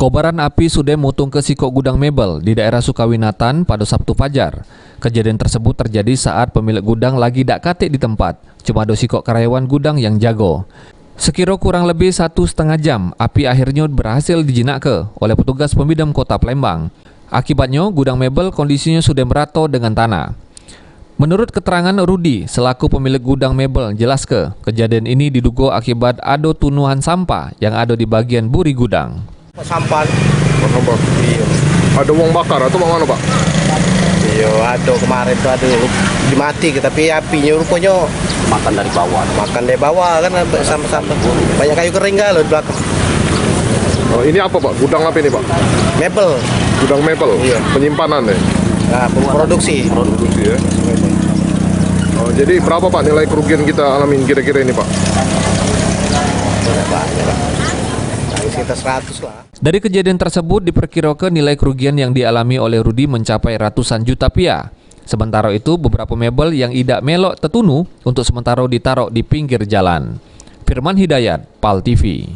Kobaran api sudah mutung ke sikok gudang mebel di daerah Sukawinatan pada Sabtu fajar. Kejadian tersebut terjadi saat pemilik gudang lagi dak katik di tempat. Cuma ada sikok karyawan gudang yang jago. Sekira kurang lebih 1,5 jam, api akhirnya berhasil dijinakkan oleh petugas pemadam kota Palembang. Akibatnya, gudang mebel kondisinya sudah merata dengan tanah. Menurut keterangan Rudi, selaku pemilik gudang mebel, jelas kejadian ini diduga akibat ada tunuhan sampah yang ada di bagian buri gudang. Sampah. Iya. Ada uang bakar atau mana, Pak? Iya, ada kemarin tuh ada dimati, tapi apinya rupanya makan dari bawah kan sampah-sampah. Banyak kayu kering kan loh di belakang. Oh, ini apa, Pak? Gudang apa ini, Pak? Mebel. Gudang mebel. Iya. Penyimpanan ya? Nah, produksi ya. Oh, jadi berapa, Pak, nilai kerugian kita alamin kira-kira ini, Pak? Banyak lah. Sekitar 100 lah. Dari kejadian tersebut diperkirakan nilai kerugian yang dialami oleh Rudi mencapai ratusan juta rupiah. Sementara itu beberapa mebel yang idak melok tetunu untuk sementara ditaruh di pinggir jalan. Firman Hidayat, PAL TV.